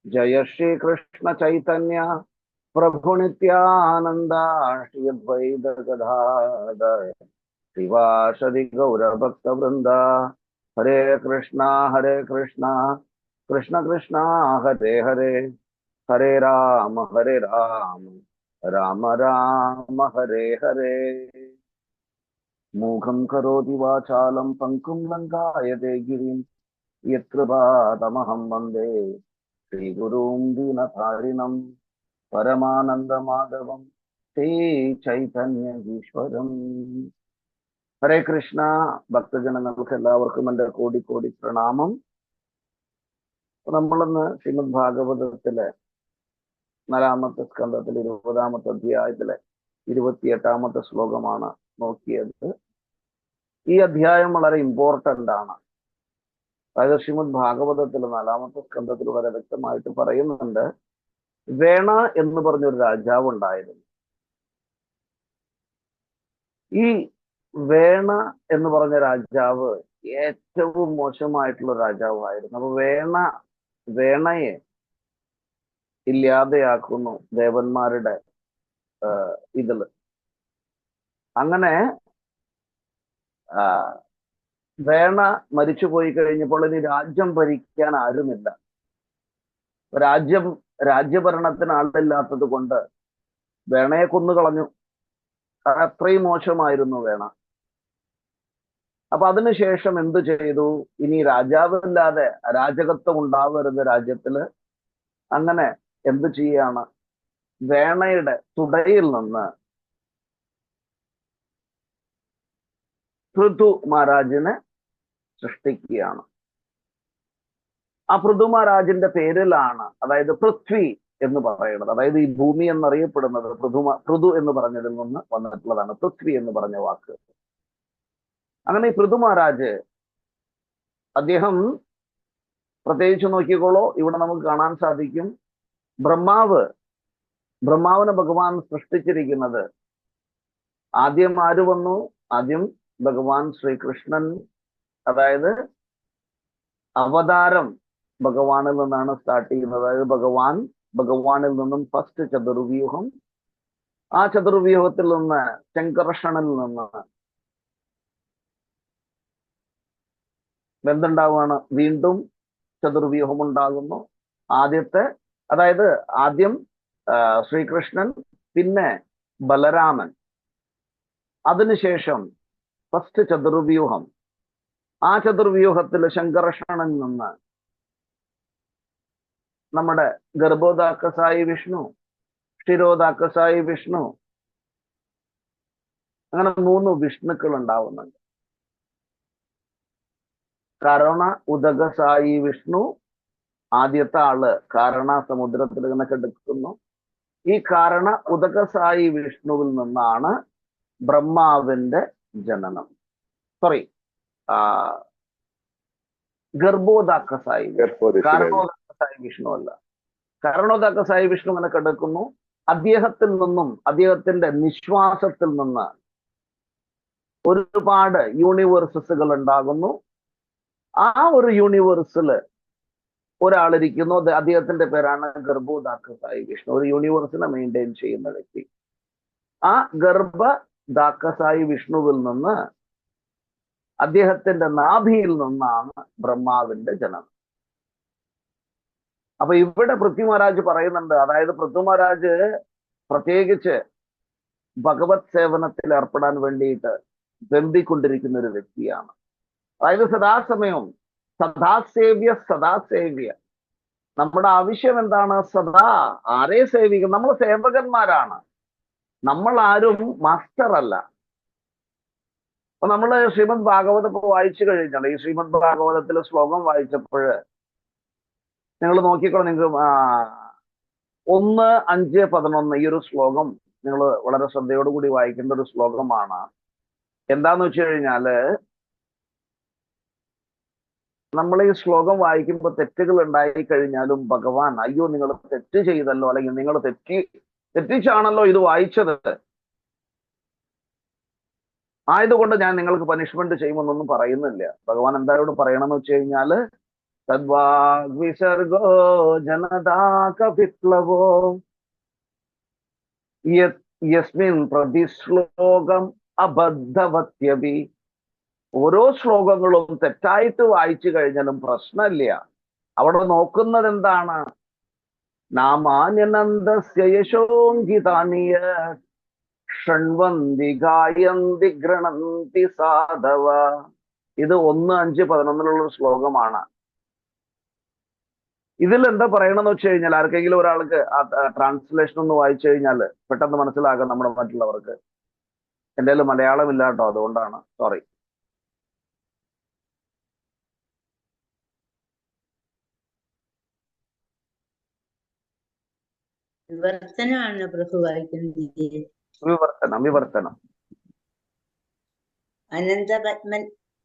ജയ ശ്രീ കൃഷ്ണ ചൈതന്യ പ്രഭു നിത്യാനന്ദ ശ്രീ അദ്വൈത ഗദാധര ശ്രീവാസദി ഗൗരഭക്തവൃന്ദ. ഹരേ കൃഷ്ണ കൃഷ്ണ കൃഷ്ണ ഹരേ ഹരേ, ഹരേ രാമ രാമ രാമ ഹരേ ഹരേ. മൂകം കരോതി വാചാലം പങ്കും ലങ്കായതേ ഗിരിം യത്കൃപാതമഹം വന്ദേ ശ്രീഗുരും ദീനതാരിണം പരമാനന്ദമാധവം ശ്രീ ചൈതന്യ ഈശ്വരം. ഹരേ കൃഷ്ണ. ഭക്തജനങ്ങൾക്ക് എല്ലാവർക്കും എൻ്റെ കോടി പ്രണാമം. നമ്മളിന്ന് ശ്രീമദ് ഭാഗവതത്തിലെ 4-ാമത്തെ സ്കന്ധത്തിലെ 20-ാമത്തെ അധ്യായത്തിലെ 28-ാമത്തെ ശ്ലോകമാണ് നോക്കിയത്. ഈ അധ്യായം വളരെ ഇമ്പോർട്ടന്റ് ആണ്. അതായത് ശ്രീമദ് ഭാഗവതത്തിലെ 4-ാമത്തെ സ്കന്ധത്തിൽ വളരെ വ്യക്തമായിട്ട് പറയുന്നുണ്ട്, വേണ എന്ന് പറഞ്ഞൊരു രാജാവ് ഉണ്ടായിരുന്നു. ഈ വേണ എന്ന് പറഞ്ഞ രാജാവ് ഏറ്റവും മോശമായിട്ടുള്ള രാജാവായിരുന്നു. അപ്പൊ വേണയെ ഇല്ലാതെയാക്കുന്നു ദേവന്മാരുടെ ഇതില്. അങ്ങനെ വേണ മരിച്ചു പോയി കഴിഞ്ഞപ്പോൾ ഇനി രാജ്യം ഭരിക്കാൻ ആരുമില്ല. രാജ്യഭരണത്തിന് ആളില്ലാത്തത് കൊണ്ട് വേണയെ കൊന്നുകളഞ്ഞു. അത്രയും മോശമായിരുന്നു വേണ. അപ്പൊ അതിനുശേഷം എന്ത് ചെയ്തു? ഇനി രാജാവില്ലാതെ അരാജകത്വം ഉണ്ടാവരുത് രാജ്യത്തില്. അങ്ങനെ എന്ത് ചെയ്യാണ്? വേണയുടെ തുടയിൽ നിന്ന് പൃഥു മഹാരാജിനെ സൃഷ്ടിക്കുകയാണ്. ആ പൃഥു മഹാരാജിന്റെ പേരിലാണ്, അതായത് പൃഥ്വി എന്ന് പറയുന്നത്, അതായത് ഈ ഭൂമി എന്നറിയപ്പെടുന്നത് പൃഥു എന്ന് പറഞ്ഞതിൽ നിന്ന് വന്നിട്ടുള്ളതാണ് പൃഥ്വി എന്ന് പറഞ്ഞ വാക്ക്. അങ്ങനെ ഈ പൃഥു മഹാരാജ് അദ്ദേഹം പ്രത്യേകിച്ച് നോക്കിക്കോളൂ, ഇവിടെ നമുക്ക് കാണാൻ സാധിക്കും ബ്രഹ്മാവിനെ ഭഗവാൻ സൃഷ്ടിച്ചിരിക്കുന്നത്. ആദ്യം ആര് വന്നു? ആദ്യം ഭഗവാൻ ശ്രീകൃഷ്ണൻ, അതായത് അവതാരം ഭഗവാനിൽ നിന്നാണ് സ്റ്റാർട്ട് ചെയ്യുന്നത്. അതായത് ഭഗവാനിൽ നിന്നും ഫസ്റ്റ് ചതുർവ്യൂഹം, ആ ചതുർവ്യൂഹത്തിൽ നിന്ന് ശങ്കർഷണിൽ നിന്ന് എന്തുണ്ടാവുകയാണ്? വീണ്ടും ചതുർവ്യൂഹം ഉണ്ടാകുന്നു. അതായത് ആദ്യം ശ്രീകൃഷ്ണൻ, പിന്നെ ബലരാമൻ, അതിനുശേഷം ഫസ്റ്റ് ചതുർവ്യൂഹം. ആ ചതുർവ്യൂഹത്തിൽ ശങ്കർഷണിൽ നിന്ന് നമ്മുടെ ഗർഭോദാക്കസായി വിഷ്ണു, ക്ഷീരോദാക്കസായി വിഷ്ണു, അങ്ങനെ 3 വിഷ്ണുക്കൾ ഉണ്ടാവുന്നുണ്ട്. കരുണ ഉദകസായി വിഷ്ണു, ആദ്യത്തെ ആള് കാരണ സമുദ്രത്തിൽ ഇങ്ങനെ കിടക്കുന്നു. ഈ കാരണ ഉദകസായി വിഷ്ണുവിൽ നിന്നാണ് ബ്രഹ്മാവിന്റെ ജനനം. ഗർഭോദാക്കസായി കാരണോദാക്കസായി വിഷ്ണു അല്ല, കാരണോദാക്കസായി വിഷ്ണു ഇങ്ങനെ കിടക്കുന്നു. അദ്ദേഹത്തിൽ നിന്നും, അദ്ദേഹത്തിന്റെ നിശ്വാസത്തിൽ നിന്ന് ഒരുപാട് യൂണിവേഴ്സസുകൾ ഉണ്ടാകുന്നു. ആ ഒരു യൂണിവേഴ്സില് ഒരാളിരിക്കുന്നു, അദ്ദേഹത്തിന്റെ പേരാണ് ഗർഭോദാക്കസായി വിഷ്ണു, ഒരു യൂണിവേഴ്സിനെ മെയിൻറ്റെയിൻ ചെയ്യുന്ന വ്യക്തി. ആ ഗർഭദാക്കസായി വിഷ്ണുവിൽ നിന്ന്, അദ്ദേഹത്തിന്റെ നാഭിയിൽ നിന്നാണ് ബ്രഹ്മാവിന്റെ ജനനം. അപ്പൊ ഇവിടെ പൃഥ്വി മഹാരാജ് പറയുന്നുണ്ട്, അതായത് പൃഥ്വി മഹാരാജ് പ്രത്യേകിച്ച് ഭഗവത് സേവനത്തിൽ ഏർപ്പെടാൻ വേണ്ടിയിട്ട് ബന്ധിക്കൊണ്ടിരിക്കുന്ന ഒരു വ്യക്തിയാണ്. അതായത് സദാസമയം സദാസേവ്യ. നമ്മുടെ ആവശ്യം എന്താണ്? സദാ ആരെ സേവിക്കും? നമ്മൾ സേവകന്മാരാണ്, നമ്മൾ ആരും മാസ്റ്റർ അല്ല. അപ്പൊ നമ്മള് ശ്രീമദ് ഭാഗവതം ഇപ്പൊ വായിച്ചു കഴിഞ്ഞാൽ, ഈ ശ്രീമദ് ഭാഗവതത്തിലെ ശ്ലോകം വായിച്ചപ്പോൾ നിങ്ങൾ നോക്കിക്കോളൂ, നിങ്ങൾക്ക് 1, 5, 11 ഈ ഒരു ശ്ലോകം നിങ്ങൾ വളരെ ശ്രദ്ധയോടുകൂടി വായിക്കേണ്ട ഒരു ശ്ലോകമാണ്. എന്താന്ന് വെച്ച് കഴിഞ്ഞാല്, നമ്മൾ ഈ ശ്ലോകം വായിക്കുമ്പോൾ തെറ്റുകൾ ഉണ്ടായി കഴിഞ്ഞാലും ഭഗവാൻ, അയ്യോ നിങ്ങൾ തെറ്റ് ചെയ്തല്ലോ, അല്ലെങ്കിൽ നിങ്ങൾ തെറ്റിച്ചാണല്ലോ ഇത് വായിച്ചത്, ആയതുകൊണ്ട് ഞാൻ നിങ്ങൾക്ക് പനിഷ്മെന്റ് ചെയ്യുമെന്നൊന്നും പറയുന്നില്ല. ഭഗവാൻ എന്തായോട് പറയണമെന്ന് വെച്ച് കഴിഞ്ഞാല്, തദ്വാഗ്വിസർഗോ ജനതാക വിപ്ലവോ യസ്മിൻ പ്രതിശ്ലോകം അബദ്ധവത്യപി. ഓരോ ശ്ലോകങ്ങളും തെറ്റായിട്ട് വായിച്ചു കഴിഞ്ഞാലും പ്രശ്നമില്ല. അവിടെ നോക്കുന്നത് എന്താണ്? നാമാന്യനന്ദസ്യ യശോങ്കിതാനിയ ഷണ്വന്തി ഗായന്തി ഗൃണന്തി സാധവ. ഇത് 1, 5, 11 ശ്ലോകമാണ്. ഇതിൽ എന്താ പറയണമെന്ന് വെച്ച് കഴിഞ്ഞാൽ, ആർക്കെങ്കിലും ഒരാൾക്ക് ട്രാൻസ്ലേഷൻ ഒന്ന് വായിച്ചു കഴിഞ്ഞാൽ പെട്ടെന്ന് മനസ്സിലാക്കാം നമ്മുടെ മറ്റുള്ളവർക്ക്. എൻ്റെ കയ്യിൽ മലയാളം ഇല്ല കേട്ടോ, അതുകൊണ്ടാണ്, സോറി. വിവർത്തനമാണ് പ്രഭു വായിക്കുന്നത്. വിവർത്തനം.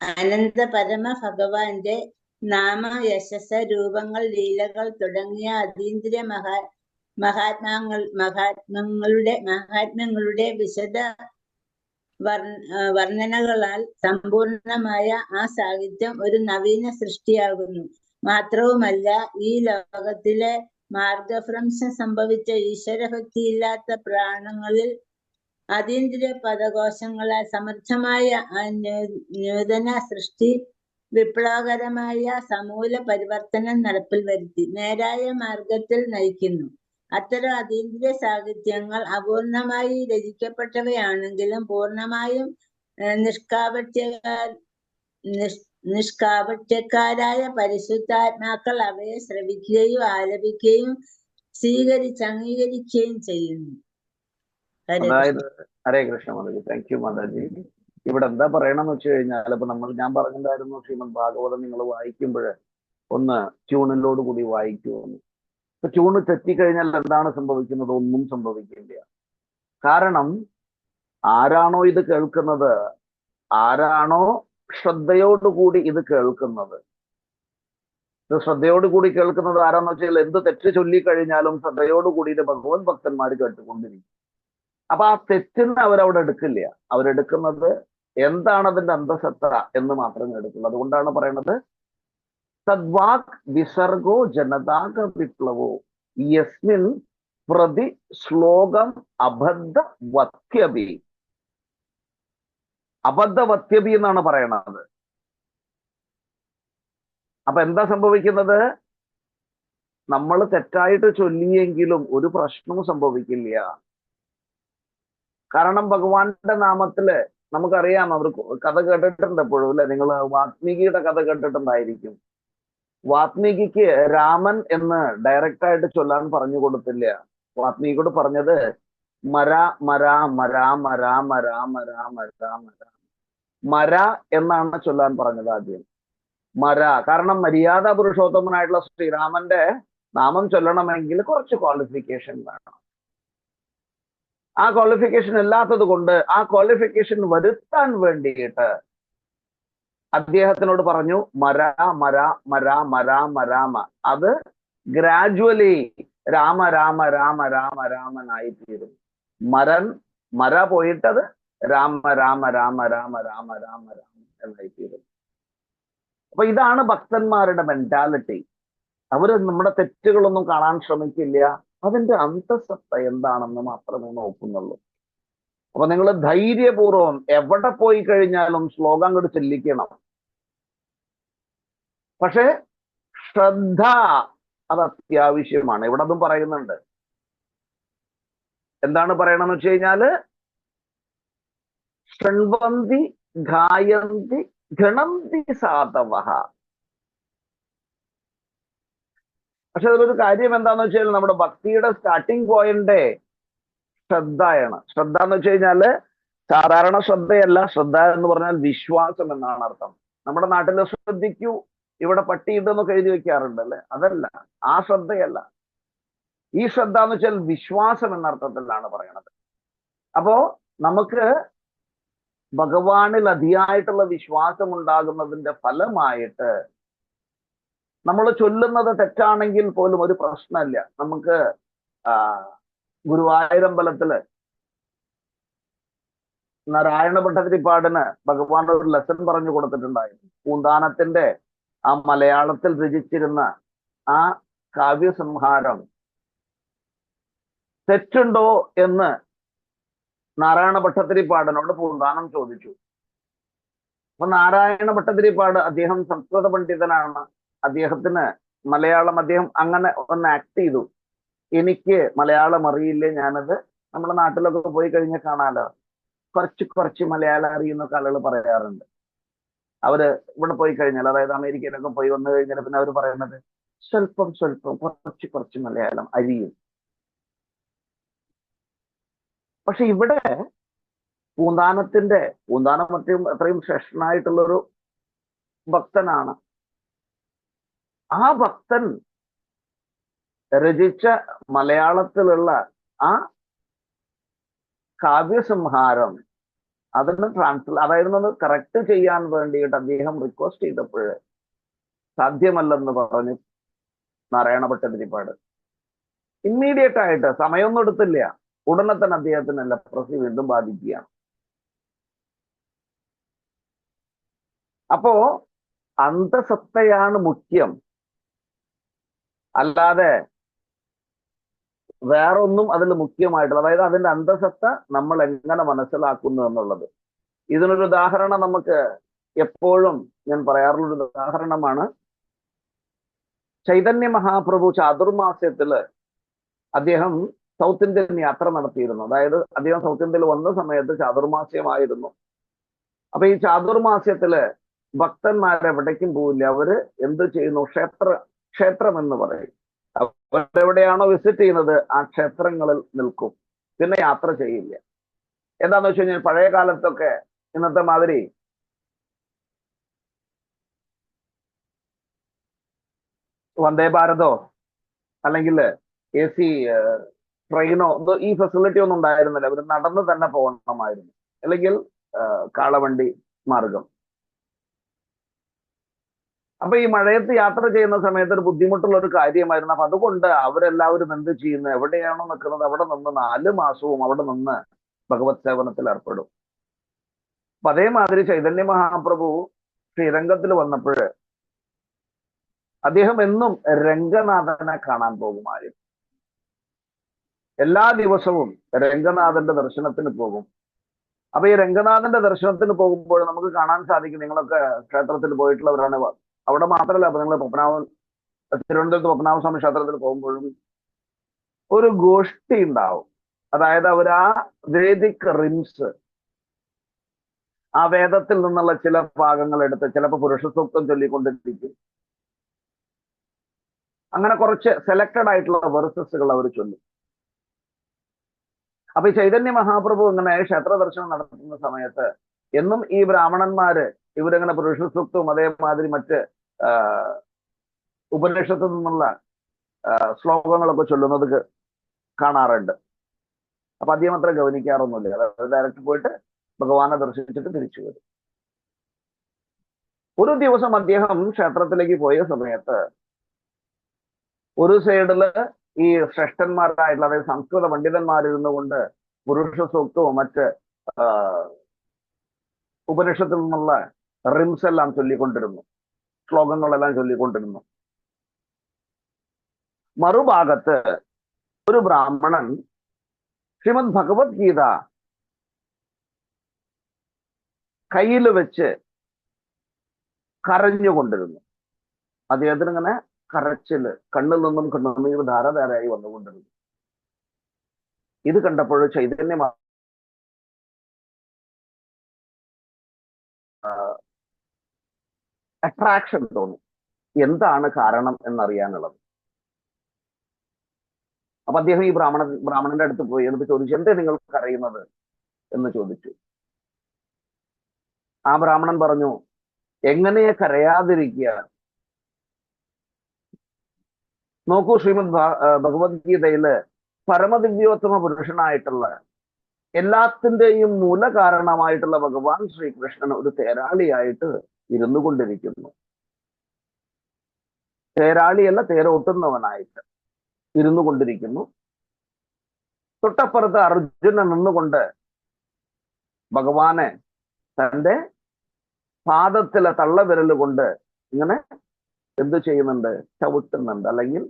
അനന്ത പരമ ഭഗവാന്റെ നാമ, യശസ്, രൂപങ്ങൾ, ലീലകൾ തുടങ്ങിയ അതീന്ദ്രിയ മഹാത്മ്യങ്ങളുടെ വിശദ വർണ്ണനകളാൽ സമ്പൂർണമായ ആ സാഹിത്യം ഒരു നവീന സൃഷ്ടിയാകുന്നു. മാത്രവുമല്ല, ഈ ലോകത്തിലെ മാർഗഭ്രംശം സംഭവിച്ച ഈശ്വരഭക്തിയില്ലാത്ത പ്രാണങ്ങളിൽ അതീന്ദ്രിയ പദകോശങ്ങളാൽ സമർത്ഥമായ ആ നൂതന സൃഷ്ടി വിപ്ലവകരമായ സമൂല പരിവർത്തനം നടപ്പിൽ വരുത്തി നേരായ മാർഗത്തിൽ നയിക്കുന്നു. അത്തരം അതീന്ദ്രിയ സാഹിത്യങ്ങൾ അപൂർണമായി രചിക്കപ്പെട്ടവയാണെങ്കിലും പൂർണമായും നിഷ്കാപട്യക്കാരായ പരിശുദ്ധാത്മാക്കൾ അവയെ ശ്രവിക്കുകയും ആലപിക്കുകയും അംഗീകരിക്കുകയും ചെയ്യുന്നു. അതായത് ഹരേ കൃഷ്ണ മാതാജി, താങ്ക് യു മാതാജി. ഇവിടെ എന്താ പറയണമെന്ന് വെച്ച് കഴിഞ്ഞാൽ, ഇപ്പൊ ഞാൻ പറഞ്ഞിട്ടുണ്ടായിരുന്നു ശ്രീമദ് ഭാഗവതം നിങ്ങൾ വായിക്കുമ്പോൾ ഒന്ന് ട്യൂണിലോട് കൂടി വായിക്കുമെന്ന്. ഇപ്പൊ ട്യൂണ് തെറ്റിക്കഴിഞ്ഞാൽ എന്താണ് സംഭവിക്കുന്നത്? ഒന്നും സംഭവിക്കില്ല. കാരണം ആരാണോ ഇത് കേൾക്കുന്നത്, ആരാണോ ശ്രദ്ധയോടുകൂടി ഇത് കേൾക്കുന്നത്, ഇത് ശ്രദ്ധയോടുകൂടി കേൾക്കുന്നത് ആരാന്ന് വെച്ചാൽ എന്ത് തെറ്റ് ചൊല്ലിക്കഴിഞ്ഞാലും ശ്രദ്ധയോടുകൂടി ഇത് ഭഗവത് ഭക്തന്മാർ കേട്ടുകൊണ്ടിരിക്കും. അപ്പൊ ആ തെറ്റിന് അവരവിടെ എടുക്കില്ല. അവരെടുക്കുന്നത് എന്താണ് അതിന്റെ അന്തസത്ത എന്ന് മാത്രമേ എടുക്കുള്ളൂ. അതുകൊണ്ടാണ് പറയണത് തദ്വാക് വിസർഗോ ജനതാക വിപ്ലവോ യസ്മിൻ പ്രതി ശ്ലോകം അബദ്ധവത്യപി. അബദ്ധവത്യപി എന്നാണ് പറയണത്. അപ്പൊ എന്താ സംഭവിക്കുന്നത്? നമ്മൾ തെറ്റായിട്ട് ചൊല്ലിയെങ്കിലും ഒരു പ്രശ്നവും സംഭവിക്കില്ല. കാരണം ഭഗവാന്റെ നാമത്തില് നമുക്കറിയാം, അവർ കഥ കേട്ടിട്ടുണ്ട് എപ്പോഴും അല്ലെ? നിങ്ങൾ വാത്മീകിയുടെ കഥ കേട്ടിട്ടുണ്ടായിരിക്കും. വാത്മീകിക്ക് രാമൻ എന്ന് ഡയറക്റ്റ് ആയിട്ട് ചൊല്ലാൻ പറഞ്ഞു കൊടുത്തില്ല. വാത്മീകിയോട് പറഞ്ഞത് മര മര മര മര മര മര മര മര മര എന്നാണ് ചൊല്ലാൻ പറഞ്ഞത് ആദ്യം. മര. കാരണം മര്യാദ പുരുഷോത്തമനായിട്ടുള്ള ശ്രീരാമന്റെ നാമം ചൊല്ലണമെങ്കിൽ കുറച്ച് ക്വാളിഫിക്കേഷൻ വേണം. ആ ക്വാളിഫിക്കേഷൻ ഇല്ലാത്തത് കൊണ്ട് ആ ക്വാളിഫിക്കേഷൻ വരുത്താൻ വേണ്ടിയിട്ട് അദ്ദേഹത്തിനോട് പറഞ്ഞു മര മര മര മര മരാമ. അത് ഗ്രാജുവലി രാമ രാമ രാമ രാമ രാമനായി തീരും. മര പോയിട്ടത് രാമ രാമ രാമ രാമ രാമ രാമ രാമ എന്നായി തീരും. അപ്പൊ ഇതാണ് ഭക്തന്മാരുടെ മെന്റാലിറ്റി. അവര് നമ്മുടെ തെറ്റുകളൊന്നും കാണാൻ ശ്രമിക്കില്ല. അതിന്റെ അന്തസത്ത എന്താണെന്ന് മാത്രമേ നോക്കുന്നുള്ളൂ. അപ്പൊ നിങ്ങൾ ധൈര്യപൂർവ്വം എവിടെ പോയി കഴിഞ്ഞാലും ശ്ലോകം അങ്ങോട്ട് ചെല്ലിക്കണം. പക്ഷെ ശ്രദ്ധ അത് അത്യാവശ്യമാണ്. ഇവിടെ അതും പറയുന്നുണ്ട്. എന്താണ് പറയണമെന്ന് വെച്ച് കഴിഞ്ഞാല് ശൃണ്വന്തി ഗായന്തി ഗണന്തി സാധവഃ. പക്ഷെ അതിലൊരു കാര്യം എന്താന്ന് വെച്ചാൽ നമ്മുടെ ഭക്തിയുടെ സ്റ്റാർട്ടിങ് പോയിന്റ് ശ്രദ്ധയാണ്. ശ്രദ്ധ എന്ന് വെച്ച് കഴിഞ്ഞാല് സാധാരണ ശ്രദ്ധയല്ല. ശ്രദ്ധ എന്ന് പറഞ്ഞാൽ വിശ്വാസം എന്നാണ് അർത്ഥം. നമ്മുടെ നാട്ടിൽ ശ്രദ്ധിക്കൂ, ഇവിടെ പട്ടിയിട്ടെന്നൊക്കെ എഴുതി വെക്കാറുണ്ട് അല്ലെ? അതല്ല, ആ ശ്രദ്ധയല്ല. ഈ ശ്രദ്ധ എന്ന് വെച്ചാൽ വിശ്വാസം എന്ന അർത്ഥത്തിലാണ് പറയണത്. അപ്പോ നമുക്ക് ഭഗവാനിൽ അതിയായിട്ടുള്ള വിശ്വാസം ഉണ്ടാകുന്നതിന്റെ ഫലമായിട്ട് നമ്മൾ ചൊല്ലുന്നത് തെറ്റാണെങ്കിൽ പോലും ഒരു പ്രശ്നമില്ല. നമുക്ക് ഗുരുവായൂരമ്പലത്തില് നാരായണ ഭട്ടതിരിപ്പാടിന് ഭഗവാൻ ഒരു ലെസൺ പറഞ്ഞു കൊടുത്തിട്ടുണ്ടായിരുന്നു. പൂന്താനത്തിന്റെ ആ മലയാളത്തിൽ രചിച്ചിരുന്ന ആ കാവ്യസംഹാരം തെറ്റുണ്ടോ എന്ന് നാരായണ ഭട്ടതിരിപ്പാടിനോട് പൂന്താനം ചോദിച്ചു. അപ്പൊ നാരായണ ഭട്ടതിരിപ്പാട്, അദ്ദേഹം സംസ്കൃത പണ്ഡിതനാണ്, അദ്ദേഹത്തിന് മലയാളം അദ്ദേഹം അങ്ങനെ ഒന്ന് ആക്ട് ചെയ്തു. എനിക്ക് മലയാളം അറിയില്ലേ, ഞാനത് നമ്മുടെ നാട്ടിലൊക്കെ പോയി കഴിഞ്ഞാൽ കാണാലോ, കുറച്ച് മലയാളം അറിയുന്ന ആളുകൾ പറയാറുണ്ട്. അവര് ഇവിടെ പോയി കഴിഞ്ഞാൽ, അതായത് അമേരിക്കയിലൊക്കെ പോയി വന്നു കഴിഞ്ഞാൽ പിന്നെ അവർ പറയുന്നത് സ്വല്പം കുറച്ച് മലയാളം അറിയും. പക്ഷെ ഇവിടെ പൂന്താനം അത്രയും ശ്രേഷ്ഠനായിട്ടുള്ളൊരു ഭക്തനാണ്. ആ ഭക്തൻ രചിച്ച മലയാളത്തിലുള്ള ആ കാവ്യസംഹാരം അതിന് അതായിരുന്നു കറക്റ്റ് ചെയ്യാൻ വേണ്ടിയിട്ട് അദ്ദേഹം റിക്വസ്റ്റ് ചെയ്തപ്പോൾ സാധ്യമല്ലെന്ന് പറഞ്ഞ് നാരായണ ഭട്ടതിരിപ്പാട് ഇമ്മീഡിയറ്റ് ആയിട്ട് സമയമൊന്നും എടുത്തില്ല, ഉടനെ തന്നെ അദ്ദേഹത്തിന് ലെപ്രസി വീണ്ടും ബാധിക്കുകയാണ്. അപ്പോ അന്തസത്തയാണ് മുഖ്യം, അല്ലാതെ വേറൊന്നും അതിൽ മുഖ്യമായിട്ടുള്ള, അതായത് അതിന്റെ അന്തസത്ത നമ്മൾ എങ്ങനെ മനസ്സിലാക്കുന്നു എന്നുള്ളത്. ഇതിനൊരു ഉദാഹരണം നമുക്ക് എപ്പോഴും ഞാൻ പറയാറുള്ളൊരു ഉദാഹരണമാണ് ചൈതന്യ മഹാപ്രഭു ചാതുർമാസ്യത്തില് അദ്ദേഹം സൗത്ത് ഇന്ത്യൻ യാത്ര നടത്തിയിരുന്നു. അതായത് അദ്ദേഹം സൗത്ത് ഇന്ത്യയിൽ വന്ന സമയത്ത് ചാതുർമാസ്യമായിരുന്നു. അപ്പൊ ഈ ചാതുർമാസ്യത്തില് ഭക്തന്മാരെവിടേക്കും പോവില്ല, അവര് എന്ത് ചെയ്യുന്നു, ക്ഷേത്രം എന്ന് പറയും, അവരെവിടെയാണോ വിസിറ്റ് ചെയ്യുന്നത് ആ ക്ഷേത്രങ്ങളിൽ നിൽക്കും, പിന്നെ യാത്ര ചെയ്യില്ല. എന്താന്ന് വെച്ച് കഴിഞ്ഞാൽ പഴയ കാലത്തൊക്കെ ഇന്നത്തെ മാതിരി വന്ദേ ഭാരതോ അല്ലെങ്കിൽ AC ട്രെയിനോ ഈ ഫെസിലിറ്റി ഒന്നും ഉണ്ടായിരുന്നില്ല. അവർ നടന്ന് തന്നെ പോകണമായിരുന്നു, അല്ലെങ്കിൽ കാളവണ്ടി മാർഗം. അപ്പൊ ഈ മഴയത്ത് യാത്ര ചെയ്യുന്ന സമയത്ത് ഒരു ബുദ്ധിമുട്ടുള്ള ഒരു കാര്യമായിരുന്നു. അപ്പൊ അതുകൊണ്ട് അവരെല്ലാവരും എന്ത് ചെയ്യുന്നു, എവിടെയാണോ നിൽക്കുന്നത് അവിടെ നിന്ന് 4 മാസവും അവിടെ നിന്ന് ഭഗവത് സേവനത്തിൽ ഏർപ്പെടും. അപ്പൊ അതേമാതിരി ചൈതന്യ മഹാപ്രഭു ശ്രീരംഗത്തിൽ വന്നപ്പോൾ അദ്ദേഹം എന്നും രംഗനാഥനെ കാണാൻ പോകുമായിരുന്നു. എല്ലാ ദിവസവും രംഗനാഥന്റെ ദർശനത്തിന് പോകും. അപ്പൊ ഈ രംഗനാഥന്റെ ദർശനത്തിന് പോകുമ്പോൾ നമുക്ക് കാണാൻ സാധിക്കും, നിങ്ങളൊക്കെ ക്ഷേത്രത്തിൽ പോയിട്ടുള്ളവരാണ്, അവിടെ മാത്രമല്ല, അപ്പൊ നിങ്ങൾ തിരുവനന്തപുരത്ത് പത്മനാഭസ്വാമി ക്ഷേത്രത്തിൽ പോകുമ്പോഴും ഒരു ഗോഷ്ഠി ഉണ്ടാവും. അതായത് അവർ ആ വേദിക് റിംസ്, ആ വേദത്തിൽ നിന്നുള്ള ചില ഭാഗങ്ങൾ എടുത്ത് ചിലപ്പോൾ പുരുഷ സൂക്തം ചൊല്ലിക്കൊണ്ടിരിക്കും. അങ്ങനെ കുറച്ച് സെലക്റ്റഡ് ആയിട്ടുള്ള വെർസസുകൾ അവർ ചൊല്ലും. അപ്പൊ ഈ ചൈതന്യ മഹാപ്രഭു ഇങ്ങനെ ക്ഷേത്ര ദർശനം നടത്തുന്ന സമയത്ത് എന്നും ഈ ബ്രാഹ്മണന്മാര് ഇവരിങ്ങനെ പുരുഷ സൂക്തവും അതേമാതിരി മറ്റ് ഉപനിഷത്തിൽ നിന്നുള്ള ശ്ലോകങ്ങളൊക്കെ ചൊല്ലുന്നത് കാണാറുണ്ട്. അപ്പൊ അദ്ദേഹം അത്ര ഗവനിക്കാറൊന്നുമില്ല. അതായത് ഡയറക്റ്റ് പോയിട്ട് ഭഗവാനെ ദർശിച്ചിട്ട് തിരിച്ചു വരും. ഒരു ദിവസം അദ്ദേഹം ക്ഷേത്രത്തിലേക്ക് പോയ സമയത്ത് ഒരു സൈഡില് ഈ ശ്രേഷ്ഠന്മാരായിട്ടുള്ള, അതായത് സംസ്കൃത പണ്ഡിതന്മാരിരുന്നു കൊണ്ട് പുരുഷ സൂക്തവും മറ്റ് ഉപനിഷത്തിൽ നിന്നുള്ള റിംസ് എല്ലാം ചൊല്ലിക്കൊണ്ടിരുന്നു, ശ്ലോകങ്ങളെല്ലാം ചൊല്ലിക്കൊണ്ടിരുന്നു. മറുഭാഗത്ത് ഒരു ബ്രാഹ്മണൻ ശ്രീമദ് ഭഗവത്ഗീത കയ്യിൽ വെച്ച് കരഞ്ഞുകൊണ്ടിരുന്നു. അദ്ദേഹത്തിന് ഇങ്ങനെ കരച്ചില്, കണ്ണിൽ നിന്നും കണ്ണുനീർ ധാരാധാരായി വന്നുകൊണ്ടിരുന്നു. ഇത് കണ്ടപ്പോൾ ചൈതന്യ അട്രാക്ഷൻ തോന്നി, എന്താണ് കാരണം എന്നറിയാനുള്ളത്. അപ്പൊ അദ്ദേഹം ഈ ബ്രാഹ്മണന്റെ അടുത്ത് പോയി എന്നിട്ട് ചോദിച്ചു, എന്തേ നിങ്ങൾ കരയുന്നത് എന്ന് ചോദിച്ചു. ആ ബ്രാഹ്മണൻ പറഞ്ഞു, എങ്ങനെയെ കരയാതിരിക്കുക, നോക്കൂ, ശ്രീമദ് ഭഗവത്ഗീതയില് പരമദിവ്യോത്തമ പുരുഷനായിട്ടുള്ള എല്ലാത്തിൻ്റെയും മൂല കാരണമായിട്ടുള്ള ഭഗവാൻ ശ്രീകൃഷ്ണൻ ഒരു തേരാളിയായിട്ട് ഇരുന്നു കൊണ്ടിരിക്കുന്നു. തേരാളിയല്ല, തേരോട്ടുന്നവനായിട്ട് ഇരുന്നു കൊണ്ടിരിക്കുന്നു. തൊട്ടപ്പുറത്ത് അർജുനൻ നിന്നുകൊണ്ട് ഭഗവാനെ തൻ്റെ പാദത്തിലെ തള്ളവിരൽ കൊണ്ട് ഇങ്ങനെ എന്ത് ചെയ്യുന്നുണ്ട്, ചവിട്ടുന്നുണ്ട്, അല്ലെങ്കിൽ